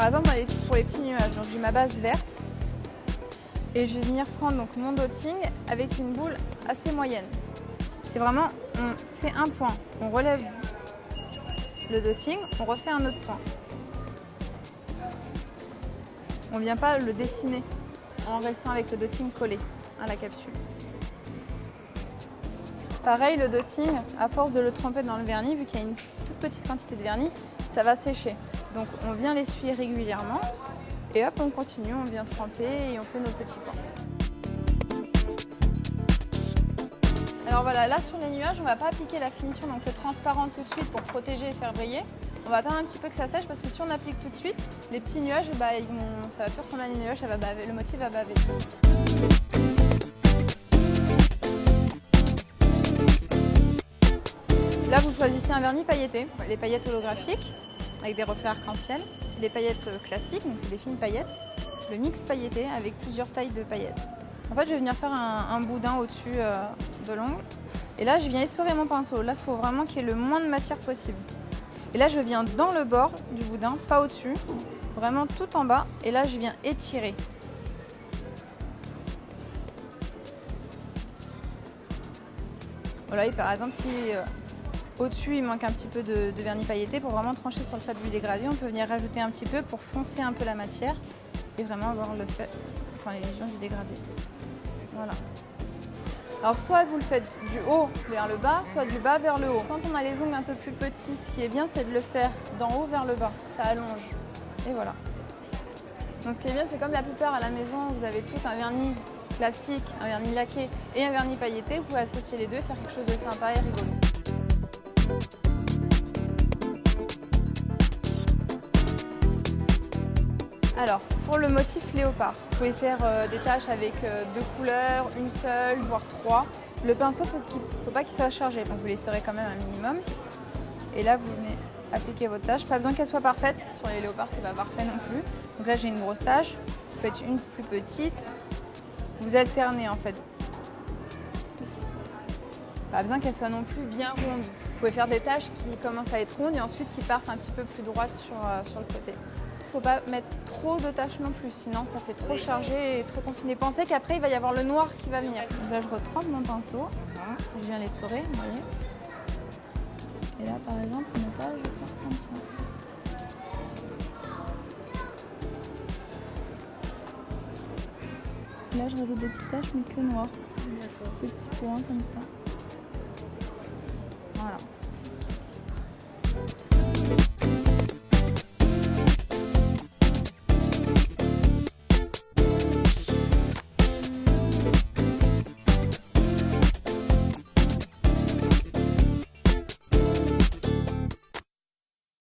Par exemple, pour les petits nuages, donc j'ai ma base verte et je vais venir prendre donc mon dotting avec une boule assez moyenne. C'est vraiment, on fait un point, on relève le dotting, on refait un autre point. On ne vient pas le dessiner en restant avec le dotting collé à la capsule. Pareil, le dotting, à force de le tremper dans le vernis, vu qu'il y a une toute petite quantité de vernis, ça va sécher. Donc on vient l'essuyer régulièrement et hop, on continue, on vient tremper et on fait nos petits points. Alors voilà, là sur les nuages, on ne va pas appliquer la finition, donc le transparent tout de suite pour protéger et faire briller. On va attendre un petit peu que ça sèche parce que si on applique tout de suite, les petits nuages, ça va plus ressembler à des nuages, ça va baver, le motif va baver. Là, vous choisissez un vernis pailleté, les paillettes holographiques avec des reflets arc-en-ciel. C'est des paillettes classiques, donc c'est des fines paillettes. Le mix pailleté avec plusieurs tailles de paillettes. En fait, je vais venir faire un boudin au-dessus de l'ongle. Et là, je viens essorer mon pinceau. Là, il faut vraiment qu'il y ait le moins de matière possible. Et là, je viens dans le bord du boudin, pas au-dessus, vraiment tout en bas. Et là, je viens étirer. Voilà, et par exemple, si au-dessus, il manque un petit peu de vernis pailleté, pour vraiment trancher sur le fait du dégradé, on peut venir rajouter un petit peu pour foncer un peu la matière et vraiment avoir l'illusion du dégradé. Voilà. Alors soit vous le faites du haut vers le bas, soit du bas vers le haut. Quand on a les ongles un peu plus petits, ce qui est bien, c'est de le faire d'en haut vers le bas. Ça allonge. Et voilà. Donc ce qui est bien, c'est comme la plupart à la maison, vous avez tout un vernis classique, un vernis laqué et un vernis pailleté. Vous pouvez associer les deux et faire quelque chose de sympa et rigolo. Alors, pour le motif léopard, vous pouvez faire des taches avec 2 couleurs, une seule, voire 3. Le pinceau, il ne faut pas qu'il soit chargé, donc vous l'essorez quand même un minimum. Et là, vous venez appliquer votre tache. Pas besoin qu'elle soit parfaite, sur les léopards, c'est pas parfait non plus. Donc là, j'ai une grosse tache, vous faites une plus petite. Vous alternez en fait. Pas besoin qu'elle soit non plus bien ronde. Vous pouvez faire des taches qui commencent à être rondes et ensuite qui partent un petit peu plus droites sur le côté. Il ne faut pas mettre trop de taches non plus, sinon ça fait trop chargé et trop confiné. Pensez qu'après il va y avoir le noir qui va venir. Donc là je retrempe mon pinceau, je viens l'essorer, vous voyez. Et là par exemple, une tache, je vais faire comme ça. Là je rajoute des petites taches mais que noires. Des petits points comme ça.